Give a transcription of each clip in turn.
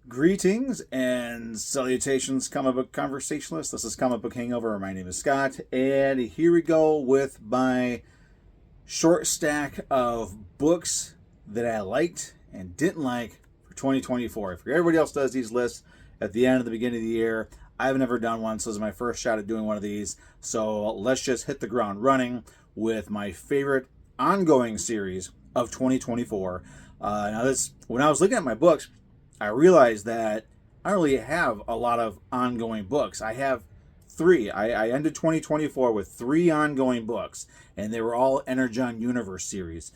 Greetings and salutations, comic book conversationalists. This is Comic Book Hangover. My name is Scott, and here we go with my short stack of books that I liked and didn't like for 2024. I forget everybody else does these lists at the end of the beginning of the year. I've never done one, so this is my first shot at doing one of these. So let's just hit the ground running with my favorite ongoing series of 2024. When I was looking at my books, I realized that I don't really have a lot of ongoing books. I have three. I ended 2024 with three ongoing books, and they were all Energon Universe series.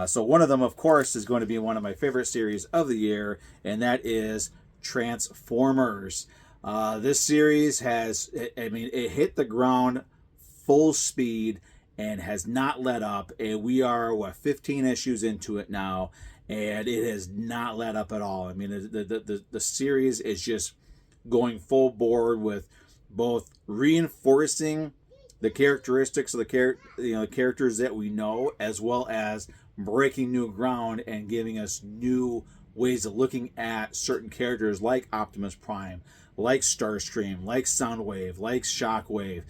So one of them, of course, is going to be one of my favorite series of the year, and that is Transformers. This series it hit the ground full speed and has not let up. And we are, 15 issues into it now, and it has not let up at all. I mean, the series is just going full board with both reinforcing the characteristics of the characters that we know, as well as breaking new ground and giving us new ways of looking at certain characters like Optimus Prime, like Starscream, like Soundwave, like Shockwave.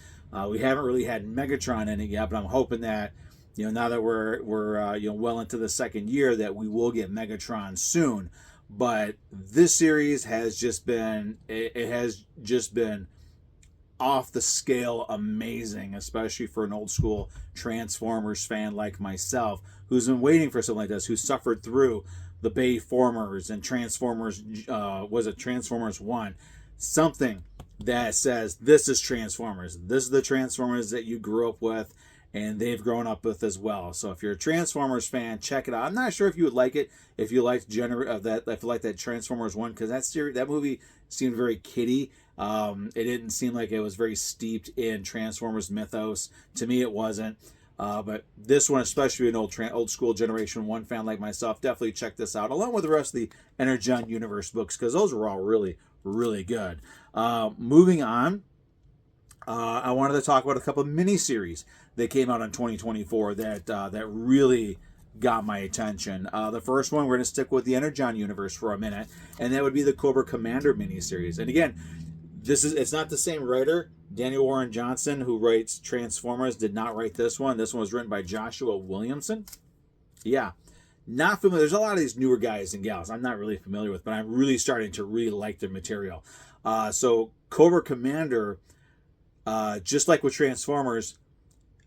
We haven't really had Megatron in it yet, but I'm hoping that now that we're well into the second year, that we will get Megatron soon. But this series has just been off the scale amazing, especially for an old school Transformers fan like myself, who's been waiting for something like this, who suffered through the Bayformers and Transformers. Was it Transformers 1? Something that says this is Transformers. This is the Transformers that you grew up with, and they've grown up with as well. So if you're a Transformers fan, check it out. I'm not sure if you would like it if you liked that Transformers 1, because that movie seemed very kiddie. It didn't seem like it was very steeped in Transformers mythos. To me, it wasn't. But this one, especially an old school Generation 1 fan like myself, definitely check this out, along with the rest of the Energon Universe books, because those were all really, really good. Moving on, I wanted to talk about a couple of miniseries that came out in 2024 that really got my attention. The first one, we're going to stick with the Energon Universe for a minute, and that would be the Cobra Commander miniseries. And again, it's not the same writer. Daniel Warren Johnson, who writes Transformers, did not write this one. This one was written by Joshua Williamson. Yeah, not familiar. There's a lot of these newer guys and gals I'm not really familiar with, but I'm really starting to really like their material. So Cobra Commander, just like with Transformers,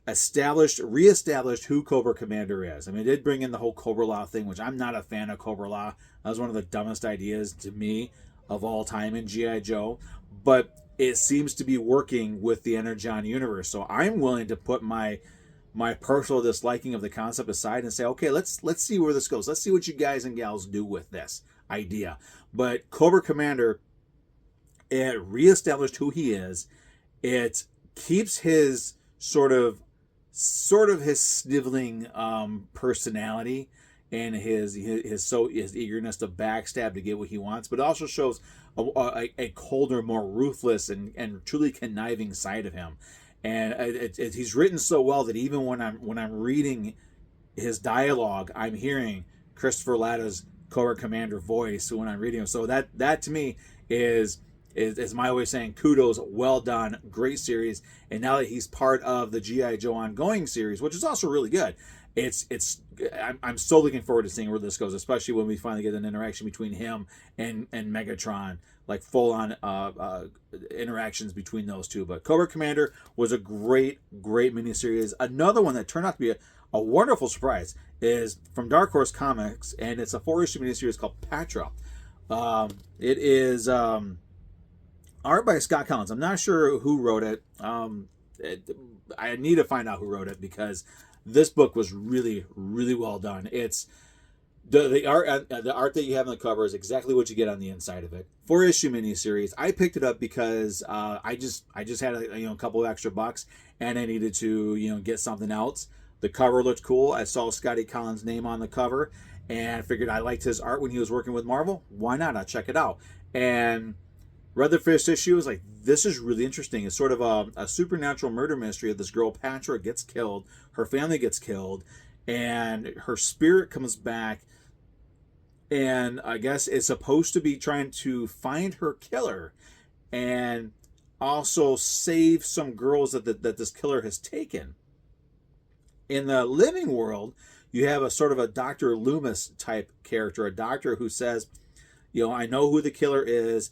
reestablished who Cobra Commander is. I mean, it did bring in the whole Cobra Law thing, which I'm not a fan of Cobra Law. That was one of the dumbest ideas to me of all time in G.I. Joe. But it seems to be working with the Energon Universe. So I'm willing to put my personal disliking of the concept aside and say, okay, let's see where this goes. Let's see what you guys and gals do with this idea. But Cobra Commander, it reestablished who he is. It keeps his sort of his sniveling personality and his eagerness to backstab to get what he wants, but it also shows a colder, more ruthless, and truly conniving side of him. And he's written so well that even when I'm reading his dialogue, I'm hearing Christopher Latta's Cobra Commander voice when I'm reading him. So that to me is my way of saying kudos, well done, great series. And now that he's part of the G.I. Joe ongoing series, which is also really good, I'm so looking forward to seeing where this goes, especially when we finally get an interaction between him and Megatron, like full-on interactions between those two. But Cobra Commander was a great miniseries. Another one that turned out to be a wonderful surprise is from Dark Horse Comics, and it's a 4-issue miniseries called Patra. It is art by Scott Collins. I'm not sure who wrote it. I need to find out who wrote it, because this book was really, really well done. It's the art that you have on the cover is exactly what you get on the inside of it. 4-issue miniseries. I picked it up because I just had a couple of extra bucks, and I needed to get something else. The cover looked cool. I saw Scotty Collins' name on the cover, and I figured I liked his art when he was working with Marvel. Why not? I'll check it out. And read the first issue, was like, this is really interesting. It's sort of a supernatural murder mystery of this girl, Patra, gets killed, her family gets killed, and her spirit comes back, and I guess is supposed to be trying to find her killer and also save some girls that this killer has taken. In the living world, you have a sort of a Dr. Loomis type character, a doctor who says, I know who the killer is.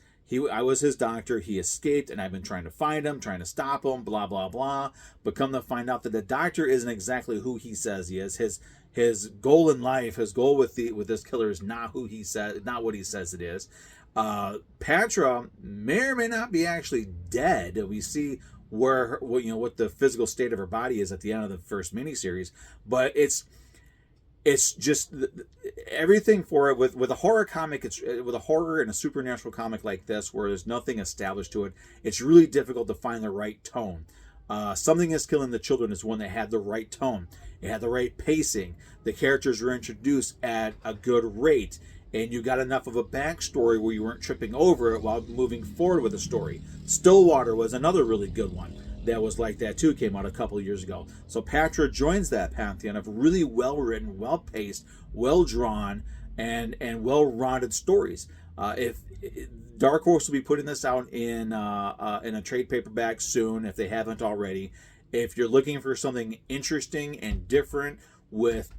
I was his doctor. He escaped, and I've been trying to find him, trying to stop him, blah, blah, blah. But come to find out that the doctor isn't exactly who he says he is. His goal in life, his goal with this killer is not who he says, not what he says it is. Patra may or may not be actually dead. We see what the physical state of her body is at the end of the first miniseries, but it's just everything for it with a horror comic. It's with a horror and a supernatural comic like this, where there's nothing established to it. It's really difficult to find the right tone. Something Is Killing the Children is one that had the right tone. It had the right pacing. The characters were introduced at a good rate, and you got enough of a backstory where you weren't tripping over it while moving forward with the story. Stillwater was another really good one that was like that too, came out a couple of years ago. So Patra joins that pantheon of really well-written, well-paced, well-drawn, and well-rounded stories. If Dark Horse will be putting this out in a trade paperback soon, if they haven't already. If you're looking for something interesting and different with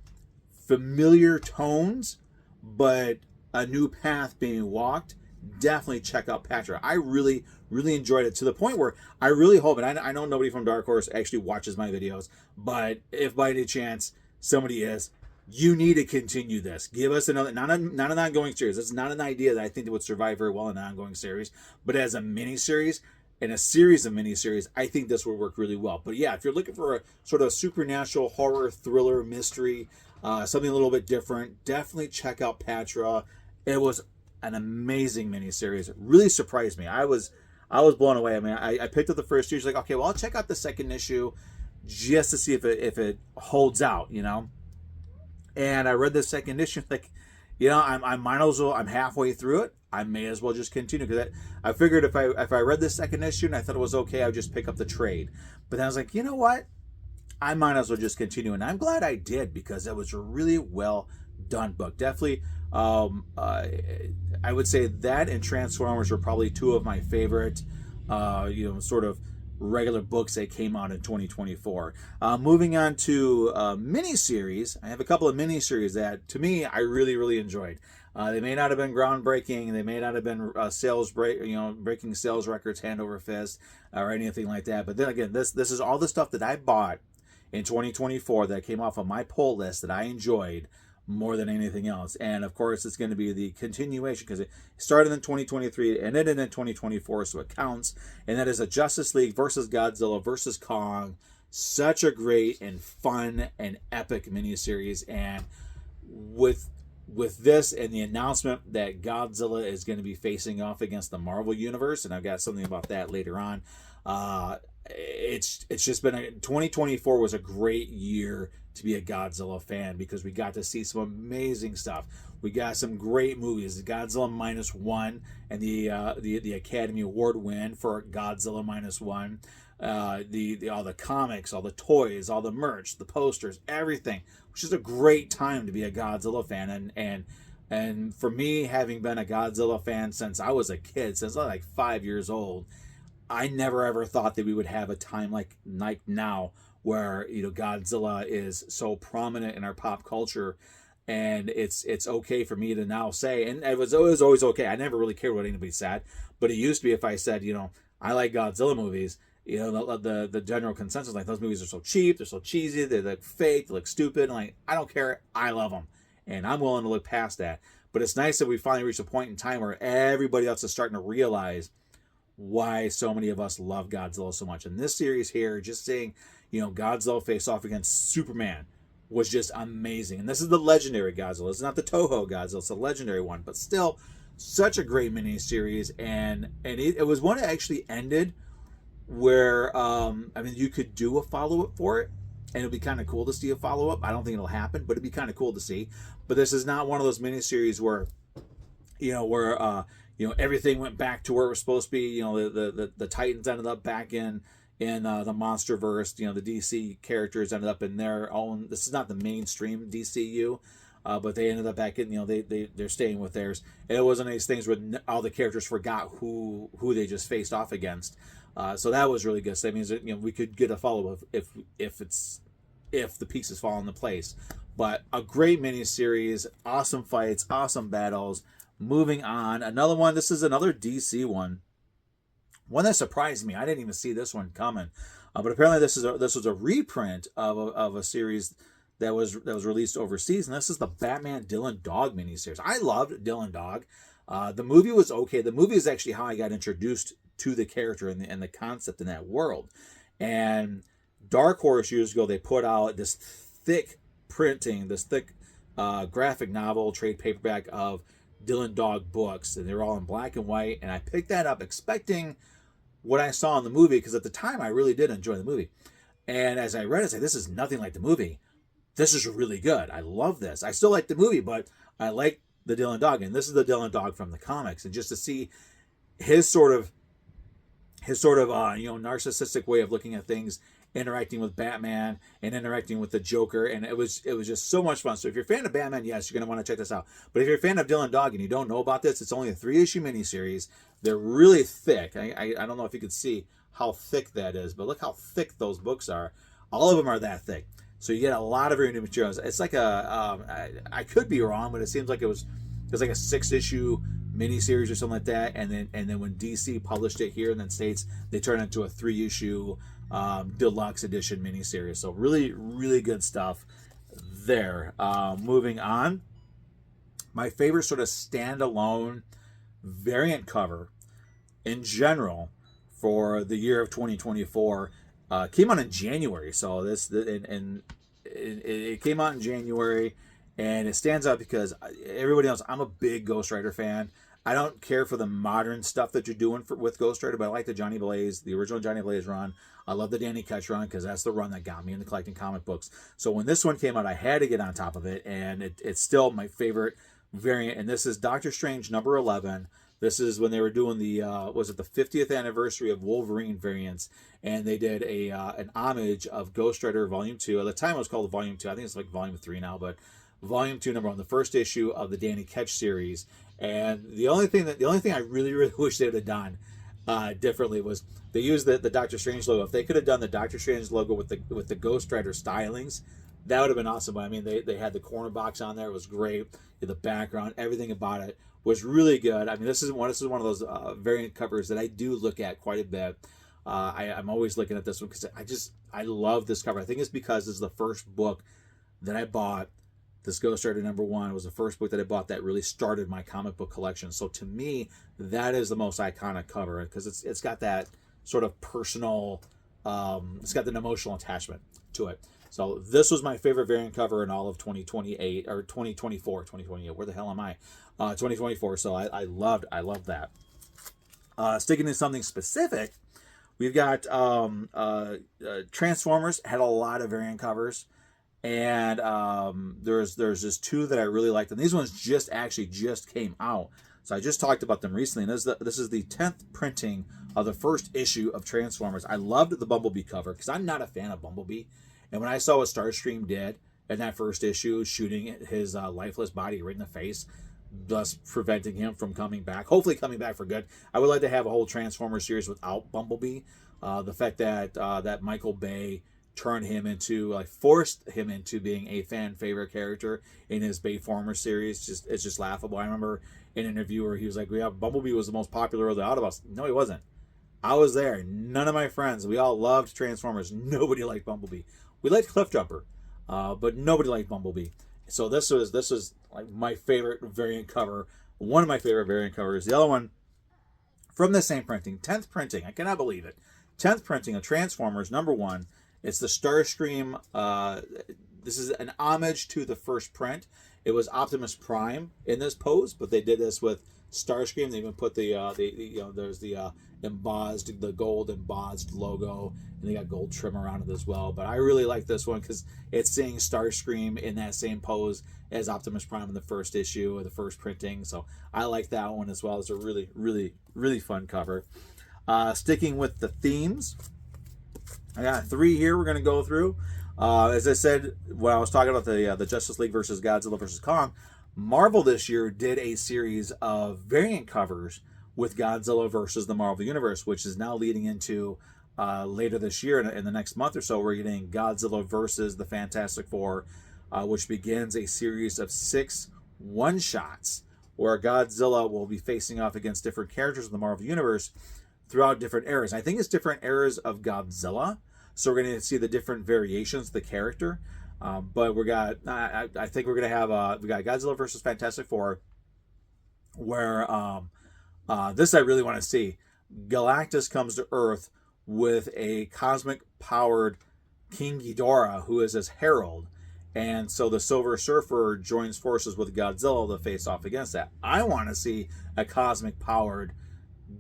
familiar tones, but a new path being walked, definitely check out Patra. I really, really enjoyed it, to the point where I really hope, and I know nobody from Dark Horse actually watches my videos, but if by any chance somebody is, you need to continue this. Give us another, not an ongoing series. It's not an idea that I think that would survive very well in an ongoing series, but as a mini-series and a series of mini-series, I think this would work really well. But yeah, if you're looking for a sort of supernatural horror, thriller, mystery, something a little bit different, definitely check out Patra. It was an amazing miniseries. It really surprised me. I was blown away. I mean, I picked up the first issue, like, okay, well, I'll check out the second issue just to see if it holds out, And I read the second issue, like, I might as well. I'm halfway through it. I may as well just continue, because I figured if I read the second issue and I thought it was okay, I would just pick up the trade. But then I was like, you know what? I might as well just continue, and I'm glad I did, because it was a really well done book. Definitely, I would say that and Transformers were probably two of my favorite, sort of regular books that came out in 2024. Moving on to miniseries, I have a couple of miniseries that, to me, I really, really enjoyed. They may not have been groundbreaking. They may not have been breaking sales records hand over fist or anything like that. But then again, this is all the stuff that I bought in 2024 that came off of my pull list that I enjoyed more than anything else. And of course, it's going to be the continuation, because it started in 2023 and ended in 2024, so it counts. And that is a Justice League versus Godzilla versus Kong. Such a great and fun and epic miniseries. And with this and the announcement that Godzilla is going to be facing off against the Marvel Universe, and I've got something about that later on, it's just been 2024 was a great year to be a Godzilla fan, because we got to see some amazing stuff. We got some great movies. Godzilla -1 and the Academy Award win for Godzilla -1. All the comics, all the toys, all the merch, the posters, everything. Which is a great time to be a Godzilla fan, and for me, having been a Godzilla fan since I was a kid, since I was like 5 years old, I never ever thought that we would have a time like now, where Godzilla is so prominent in our pop culture, and it's okay for me to now say, and it was always okay. I never really cared what anybody said, but it used to be, if I said, I like Godzilla movies, the general consensus, like, those movies are so cheap, they're so cheesy, they look fake, they look stupid, and like, I don't care, I love them, and I'm willing to look past that. But it's nice that we finally reached a point in time where everybody else is starting to realize why so many of us love Godzilla so much. And this series here, just seeing, Godzilla face off against Superman was just amazing. And this is the legendary Godzilla. It's not the Toho Godzilla, it's a legendary one, but still such a great mini series. And it was one that actually ended where you could do a follow-up for it, and it'd be kind of cool to see a follow-up. I don't think it'll happen, but it'd be kind of cool to see. But this is not one of those miniseries where everything went back to where it was supposed to be. The Titans ended up back in the MonsterVerse. The DC characters ended up in their own. This is not the mainstream DCU, but they ended up back in. They're staying with theirs. And it wasn't these things where all the characters forgot who they just faced off against. So that was really good. So that means that we could get a follow up if the pieces fall into place. But a great miniseries, awesome fights, awesome battles. Moving on, another one. This is another DC one. One that surprised me. I didn't even see this one coming. But apparently this was a reprint of a series that was released overseas, and this is the Batman Dylan Dog miniseries. I loved Dylan Dog. The movie was okay. The movie is actually how I got introduced to the character and the concept in that world. And Dark Horse years ago, they put out this thick graphic novel trade paperback of Dylan Dog books, and they're all in black and white. And I picked that up expecting what I saw in the movie, because at the time I really did enjoy the movie. And as I read it, I said, this is nothing like the movie. This is really good. I love this. I still like the movie, but I like the Dylan Dog, and this is the Dylan Dog from the comics. And just to see his sort of narcissistic way of looking at things, interacting with Batman and interacting with the Joker, and it was just so much fun. So if you're a fan of Batman, yes, you're going to want to check this out. But if you're a fan of Dylan Dog and you don't know about this, it's only a 3-issue miniseries. They're really thick. I don't know if you can see how thick that is, but look how thick those books are. All of them are that thick. So you get a lot of very new materials. It's like I could be wrong, but it seems like it was like a 6-issue miniseries or something like that. And then when DC published it here in the States, they turned it into a 3-issue deluxe edition miniseries. So really, really good stuff there. Moving on, my favorite sort of standalone variant cover in general for the year of 2024 came out in January. So it came out in January, and it stands out because everybody else. I'm a big Ghost Rider fan. I don't care for the modern stuff that you're doing with Ghost Rider, but I like the original Johnny Blaze run. I love the Danny Ketch run because that's the run that got me into collecting comic books. So when this one came out, I had to get on top of it, and it's still my favorite variant. And this is Doctor Strange number 11. This is when they were doing the the 50th anniversary of Wolverine variants, and they did an homage of Ghost Rider Volume 2. At the time, it was called Volume 2. I think it's like Volume 3 now, but Volume 2, number 1, the first issue of the Danny Ketch series. And the only thing I really, really wish they would have done differently was they used the Doctor Strange logo. If they could have done the Doctor Strange logo with the Ghost Rider stylings, that would have been awesome. But I mean, they had the corner box on there. It was great. The background, everything about it was really good. I mean, this is one of those variant covers that I do look at quite a bit. I'm always looking at this one because I love this cover. I think it's because this is the first book that I bought. This Ghost Rider number 1 was the first book that I bought that really started my comic book collection. So to me, that is the most iconic cover because it's got that sort of personal, it's got an emotional attachment to it. So this was my favorite variant cover in all of 2028 or 2024, 2028. Where the hell am I? 2024. So I loved that. Sticking to something specific, we've got Transformers had a lot of variant covers. And there's just 2 that I really liked, and these ones just came out. So I just talked about them recently. And this is the 10th printing of the first issue of Transformers. I loved the Bumblebee cover because I'm not a fan of Bumblebee, and when I saw what Starscream did in that first issue, shooting his lifeless body right in the face, thus preventing him from coming back, hopefully coming back for good. I would like to have a whole Transformers series without Bumblebee. The fact that Michael Bay forced him into being a fan favorite character in his Bayformers series. It's just laughable. I remember in an interview where he was like, "Yeah, Bumblebee was the most popular of the Autobots." No, he wasn't. I was there. None of my friends. We all loved Transformers. Nobody liked Bumblebee. We liked Cliffjumper, but nobody liked Bumblebee. So this was like my favorite variant cover. One of my favorite variant covers. The other one from the same printing, 10th printing. I cannot believe it. 10th printing of Transformers number 1. It's the Starscream. This is an homage to the first print. It was Optimus Prime in this pose, but they did this with Starscream. They even put there's the the gold embossed logo, and they got gold trim around it as well. But I really like this one because it's seeing Starscream in that same pose as Optimus Prime in the first issue or the first printing. So I like that one as well. It's a really, really, really fun cover. Sticking with the themes, I got 3 here we're going to go through. As I said when I was talking about the Justice League versus Godzilla versus Kong, Marvel this year did a series of variant covers with Godzilla versus the Marvel Universe, which is now leading into later this year in the next month or so. We're getting Godzilla versus the Fantastic Four, which begins a series of 6 one-shots where Godzilla will be facing off against different characters in the Marvel Universe throughout different eras. I think it's different eras of Godzilla, so we're going to see the different variations of the character. But I think we're going to have we got Godzilla versus Fantastic Four, where this I really want to see. Galactus comes to Earth with a cosmic powered King Ghidorah, who is his herald. And so the Silver Surfer joins forces with Godzilla to face off against that. I want to see a cosmic powered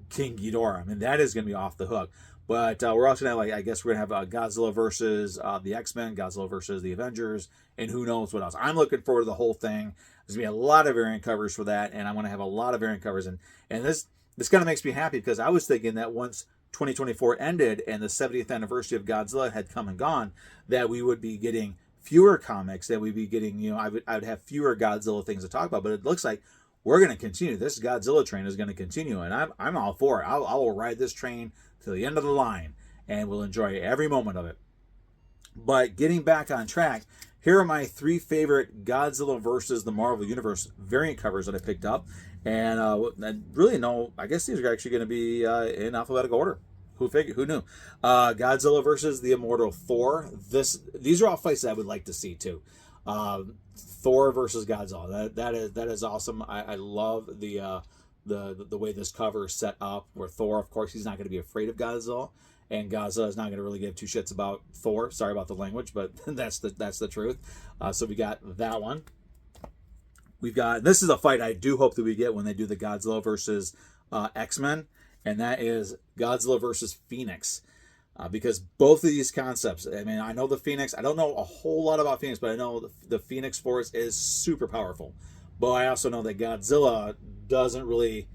King Ghidorah. I mean, that is going to be off the hook. But we're also going to I guess we're going to have Godzilla versus the X-Men, Godzilla versus the Avengers, and who knows what else. I'm looking forward to the whole thing. There's going to be a lot of variant covers for that, and I want to have a lot of variant covers. And this kind of makes me happy because I was thinking that once 2024 ended and the 70th anniversary of Godzilla had come and gone, that we would be getting fewer comics, that we'd be getting, I would have fewer Godzilla things to talk about. But it looks like we're going to continue. This Godzilla train is going to continue, and I'm all for it. I will ride this train to the end of the line, and we'll enjoy every moment of it. But getting back on track, here are my 3 favorite Godzilla versus the Marvel Universe variant covers that I picked up. And really, no, I guess these are actually going to be in alphabetical order. Who knew? Godzilla versus the Immortal Thor. These are all fights that I would like to see too. Thor versus Godzilla. That is awesome. I love the way this cover is set up. Where Thor, of course, he's not going to be afraid of Godzilla, and Godzilla is not going to really give 2 shits about Thor. Sorry about the language, but that's the truth. So we got that one. This is a fight I do hope that we get when they do the Godzilla versus X-Men, and that is Godzilla versus Phoenix. Because both of these concepts, I mean, I know the Phoenix, I don't know a whole lot about Phoenix, but I know the Phoenix Force is super powerful. But I also know that Godzilla doesn't really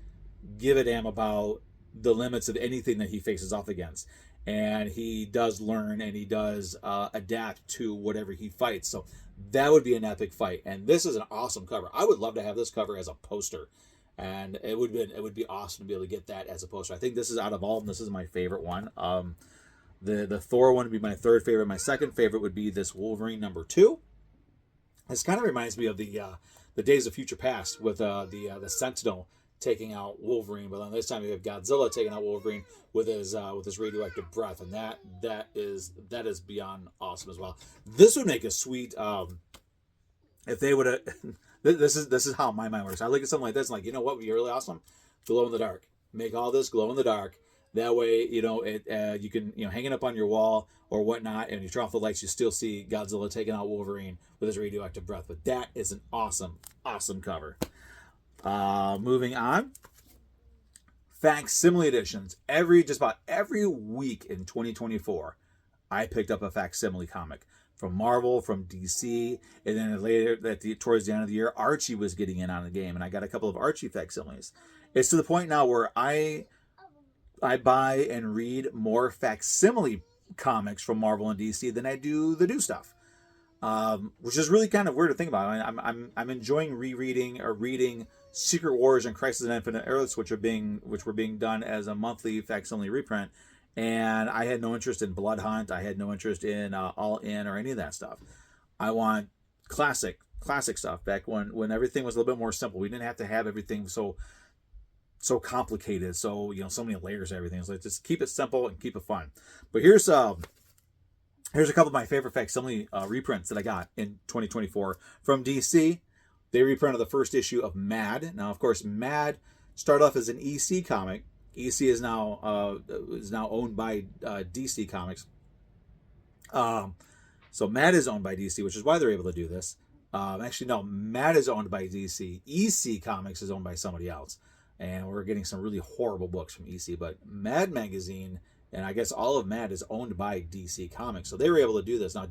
give a damn about the limits of anything that he faces off against. And he does learn and he does adapt to whatever he fights. So that would be an epic fight. And this is an awesome cover. I would love to have this cover as a poster. And it would be awesome to be able to get that as a poster. I think this is, out of all of them, this is my favorite one. The Thor one would be my 3rd favorite. My 2nd favorite would be this Wolverine #2. This kind of reminds me of the Days of Future Past with the Sentinel taking out Wolverine, but then this time you have Godzilla taking out Wolverine with his radioactive breath, and that is beyond awesome as well. This would make a sweet if they would have. This is how my mind works. I look at something like this, and like, you know what would be really awesome? Glow in the dark. Make all this glow in the dark. That way, you can hang it up on your wall or whatnot, and you turn off the lights, you still see Godzilla taking out Wolverine with his radioactive breath. But that is an awesome, awesome cover. Moving on. Facsimile editions. Just about every week in 2024, I picked up a facsimile comic from Marvel, from DC, and then later towards the end of the year, Archie was getting in on the game, and I got a couple of Archie facsimiles. It's to the point now where I buy and read more facsimile comics from Marvel and DC than I do the new stuff, which is really kind of weird to think about. I'm enjoying rereading or reading Secret Wars and Crisis on Infinite Earths, which were being done as a monthly facsimile reprint, and I had no interest in Blood Hunt. I had no interest in All In or any of that stuff. I want classic stuff back when everything was a little bit more simple. We didn't have to have everything so complicated, so many layers and everything. So like, just keep it simple and keep it fun. But here's a couple of my favorite facsimile reprints that I got in 2024 from DC. They reprinted the first issue of Mad. Now, of course, Mad started off as an EC comic. EC is now owned by DC Comics. So Mad is owned by DC, which is why they're able to do this. Actually, no, Mad is owned by DC. EC Comics is owned by somebody else. and we're getting some really horrible books from EC. But Mad Magazine, and I guess all of Mad, is owned by DC Comics, so they were able to do this. Now,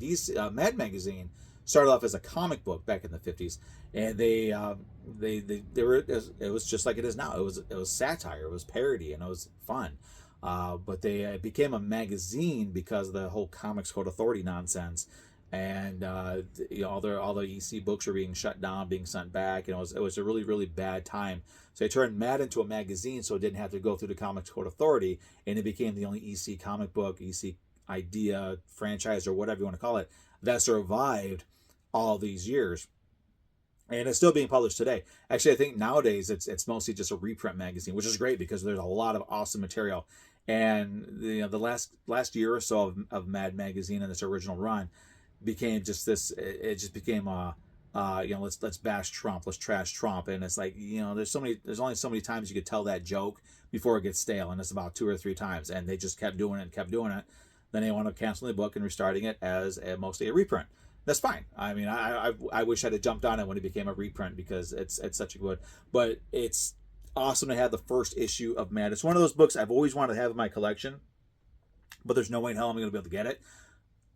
Mad Magazine started off as a comic book back in the 50s, and they were, it was just like it is now. It was satire, it was parody, and it was fun. But they became a magazine because of the whole Comics Code Authority nonsense, and all the EC books were being shut down, being sent back, and it was a really, really bad time. So they turned Mad into a magazine, so it didn't have to go through the Comics Code Authority, and it became the only EC comic book, EC idea, franchise, or whatever you want to call it, that survived all these years. And it's still being published today. Actually, I think nowadays it's mostly just a reprint magazine, which is great because there's a lot of awesome material. And the last year or so of Mad Magazine and this original run became just this. It just became let's bash Trump, let's trash Trump, and it's like, there's only so many times you could tell that joke before it gets stale, and it's about 2 or 3 times, and they just kept doing it and kept doing it. Then they wound up canceling the book and restarting it as mostly a reprint. That's fine. I mean, I wish I'd have jumped on it when it became a reprint because it's such a good. But it's awesome to have the first issue of Mad. It's one of those books I've always wanted to have in my collection, but there's no way in hell I'm going to be able to get it.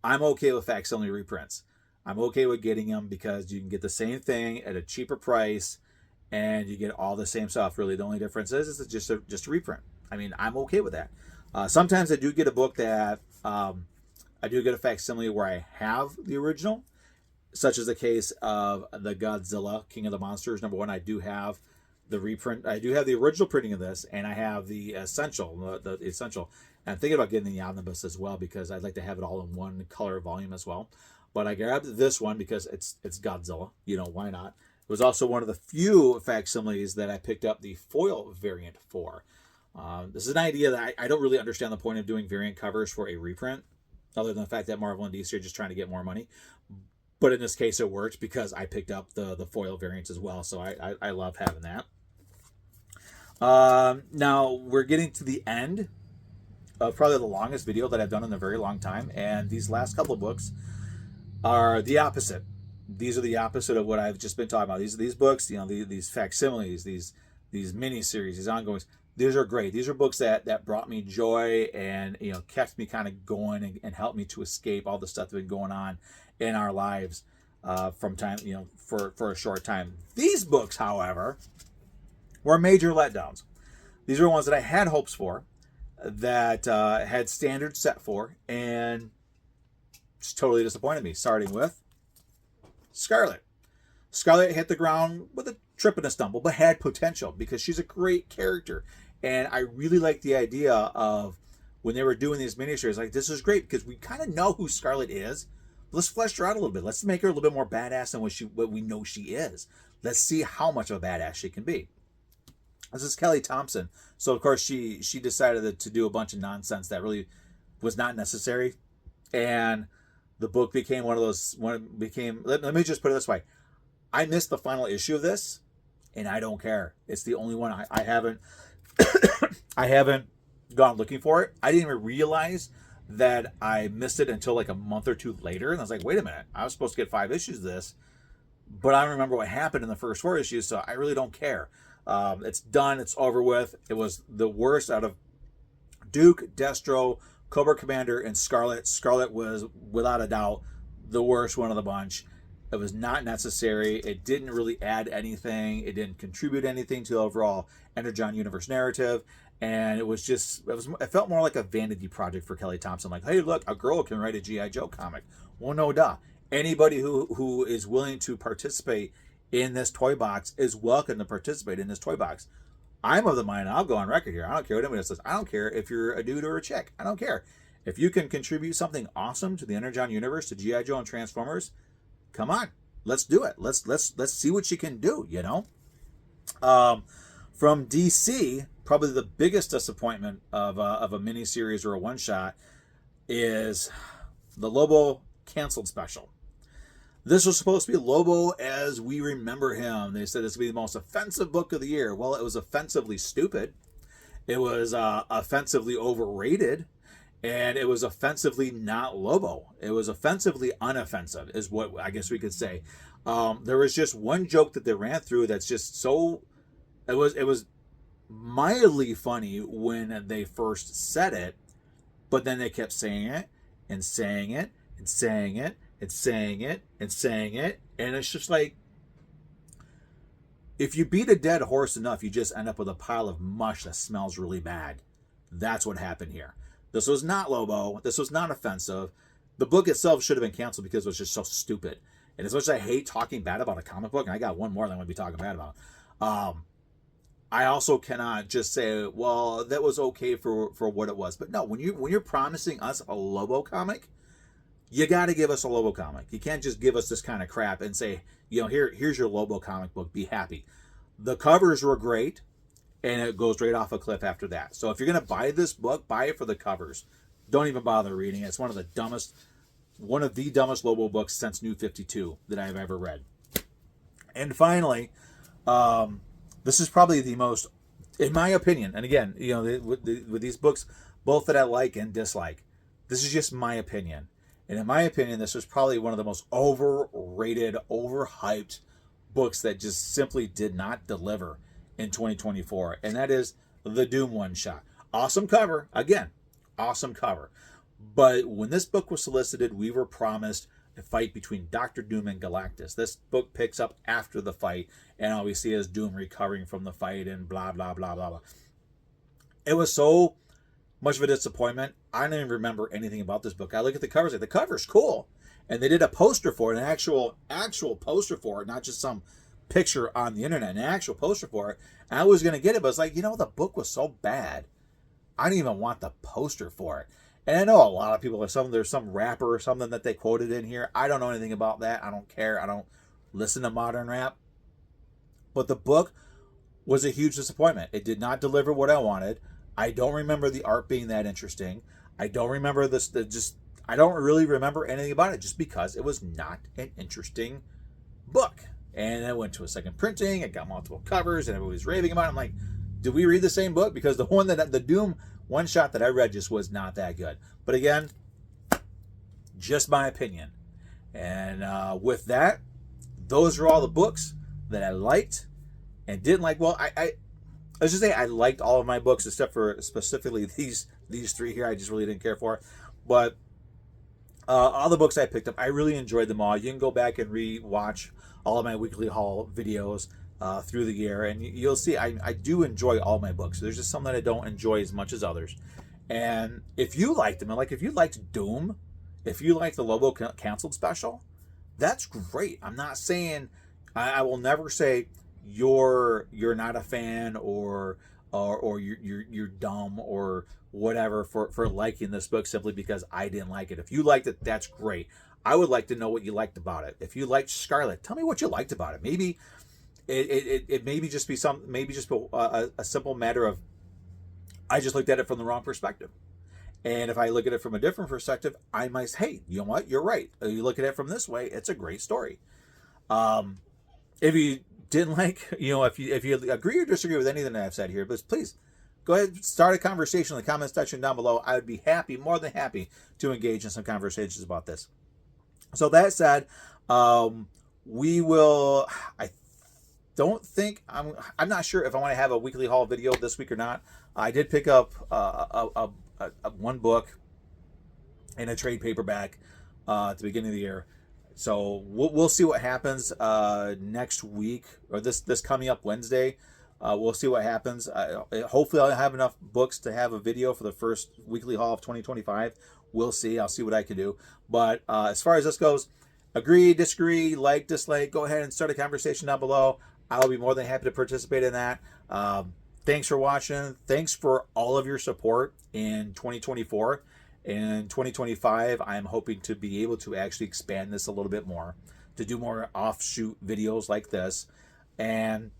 I'm okay with facsimile reprints. I'm okay with getting them because you can get the same thing at a cheaper price, and you get all the same stuff. Really, the only difference is it's just a reprint. I mean, I'm okay with that. Sometimes I do get a book that. I do get a facsimile where I have the original, such as the case of the Godzilla King of the Monsters #1. I do have the reprint. I do have the original printing of this, and I have the essential, the essential. And I'm thinking about getting the omnibus as well because I'd like to have it all in one color volume as well. But I grabbed this one because it's Godzilla. Why not? It was also one of the few facsimiles that I picked up the foil variant for. This is an idea that I don't really understand the point of doing variant covers for a reprint, other than the fact that Marvel and DC are just trying to get more money. But in this case, it worked because I picked up the foil variants as well, so I love having that. Now, we're getting to the end of probably the longest video that I've done in a very long time, and these last couple of books are the opposite. These are the opposite of what I've just been talking about. These books, these facsimiles, these mini-series, these ongoings, these are great. These are books that brought me joy and kept me kind of going and helped me to escape all the stuff that's been going on in our lives from time for a short time. These books, however, were major letdowns. These are ones that I had hopes for, that had standards set for, and just totally disappointed me. Starting with Scarlet. Scarlet hit the ground with a trip and a stumble, but had potential because she's a great character. And I really like the idea of when they were doing these miniseries, like, this is great because we kind of know who Scarlet is. Let's flesh her out a little bit. Let's make her a little bit more badass than what we know she is. Let's see how much of a badass she can be. This is Kelly Thompson. So, of course, she decided to do a bunch of nonsense that really was not necessary. And the book became one of those, let me just put it this way. I missed the final issue of this, and I don't care. It's the only one I haven't I haven't gone looking for it. I didn't even realize that I missed it until like a month or two later. And I was like, wait a minute, I was supposed to get 5 issues of this, but I don't remember what happened in the first 4 issues, so I really don't care. It's done. It's over with. It was the worst out of Duke, Destro, Cobra Commander, and Scarlet. Scarlet was, without a doubt, the worst one of the bunch. It was not necessary. It didn't really add anything. It didn't contribute anything to the overall Energon Universe narrative. And it felt more like a vanity project for Kelly Thompson. Like, hey, look, a girl can write a G.I. Joe comic. Well, no duh. Anybody who is willing to participate in this toy box is welcome to participate in this toy box. I'm of the mind, I'll go on record here. I don't care what anybody says. I don't care if you're a dude or a chick. I don't care. If you can contribute something awesome to the Energon Universe, to G.I. Joe and Transformers, come on, let's do it. Let's see what you can do. From DC, probably the biggest disappointment of a miniseries or a one shot is the Lobo canceled special. This was supposed to be Lobo as we remember him. They said this would be the most offensive book of the year. Well, it was offensively stupid. It was offensively overrated. And it was offensively not Lobo. It was offensively unoffensive, is what I guess we could say. There was just one joke that they ran through that's just so... It was mildly funny when they first said it, but then they kept saying it and saying it and saying it and saying it and saying it. And it's just like, if you beat a dead horse enough, you just end up with a pile of mush that smells really bad. That's what happened here. This was not Lobo. This was not offensive. The book itself should have been canceled because it was just so stupid. And as much as I hate talking bad about a comic book, and I got one more that I'm going to be talking bad about, I also cannot just say, well, that was okay for what it was. But no, when you're promising us a Lobo comic, you got to give us a Lobo comic. You can't just give us this kind of crap and say, here's your Lobo comic book. Be happy. The covers were great, and it goes right off a cliff after that. So if you're going to buy this book, buy it for the covers. Don't even bother reading it. It's one of the dumbest Lobo books since New 52 that I've ever read. And finally, this is probably the most, in my opinion, and again, with these books, both that I like and dislike, this is just my opinion. And in my opinion, this was probably one of the most overrated, overhyped books that just simply did not deliver in 2024. And that is the Doom one-shot. Awesome cover. Again, awesome cover. But when this book was solicited, we were promised a fight between Doctor Doom and Galactus. This book picks up after the fight, and all we see is Doom recovering from the fight and blah, blah, blah, blah, blah. It was so much of a disappointment. I don't even remember anything about this book. I look at the covers, like, the cover's cool. And they did a poster for it, an actual poster for it, not just some picture on the internet, an actual poster for it. And I was going to get it, but it's like, the book was so bad, I didn't even want the poster for it. And I know a lot of people, there's some rapper or something that they quoted in here. I don't know anything about that. I don't care. I don't listen to modern rap. But the book was a huge disappointment. It did not deliver what I wanted. I don't remember the art being that interesting. I don't remember I don't really remember anything about it just because it was not an interesting book. And it went to a second printing. It got multiple covers and everybody was raving about it. I'm like, did we read the same book? Because the Doom one shot that I read just was not that good. But again, just my opinion. And with that, those are all the books that I liked and didn't like. Well, let's just say I liked all of my books except for specifically these three here. I just really didn't care for. But all the books I picked up, I really enjoyed them all. You can go back and re-watch all of my weekly haul videos through the year, and you'll see I do enjoy all my books. There's just some that I don't enjoy as much as others. And if you liked them, like if you liked Doom, if you like the Lobo canceled special, that's great. I'm not saying, I will never say you're not a fan or you're dumb or whatever for liking this book simply because I didn't like it. If you liked it, that's great. I would like to know what you liked about it. If you liked Scarlet, tell me what you liked about it. Maybe it maybe just be a simple matter of I just looked at it from the wrong perspective. And if I look at it from a different perspective, I might say, hey, you know what? You're right. You look at it from this way, it's a great story. If you didn't like, if you agree or disagree with anything that I've said here, but please go ahead and start a conversation in the comment section down below. I would be more than happy to engage in some conversations about this. So that said, we will, I'm not sure if I want to have a weekly haul video this week or not. I did pick up one book in a trade paperback at the beginning of the year. So we'll see what happens next week or this coming up Wednesday. We'll see what happens. Hopefully I'll have enough books to have a video for the first weekly haul of 2025. We'll see. I'll see what I can do. But as far as this goes, agree, disagree, like, dislike, go ahead and start a conversation down below. I'll be more than happy to participate in that. Thanks for watching. Thanks for all of your support in 2024. In 2025, I'm hoping to be able to actually expand this a little bit more, to do more offshoot videos like this. And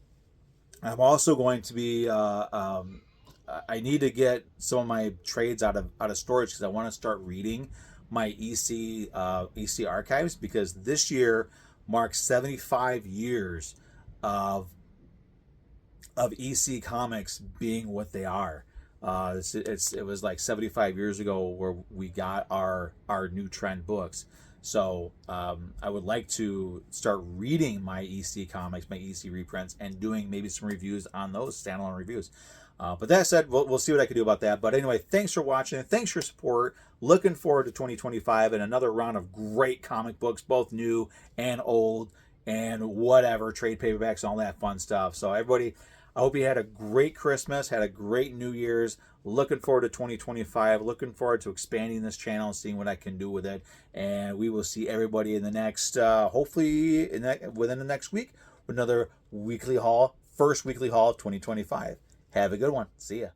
I'm also going to be, I need to get some of my trades out of storage because I want to start reading my EC archives, because this year marks 75 years of EC comics being what they are. It was like 75 years ago where we got our new trend books. So I would like to start reading my EC comics, my EC reprints, and doing maybe some reviews on those, standalone reviews. But that said, we'll see what I can do about that. But anyway, thanks for watching. Thanks for your support. Looking forward to 2025 and another round of great comic books, both new and old, and whatever, trade paperbacks, all that fun stuff. So everybody, I hope you had a great Christmas, had a great New Year's. Looking forward to 2025. Looking forward to expanding this channel and seeing what I can do with it. And we will see everybody in the next, hopefully within the next week, with another weekly haul, first weekly haul of 2025. Have a good one. See ya.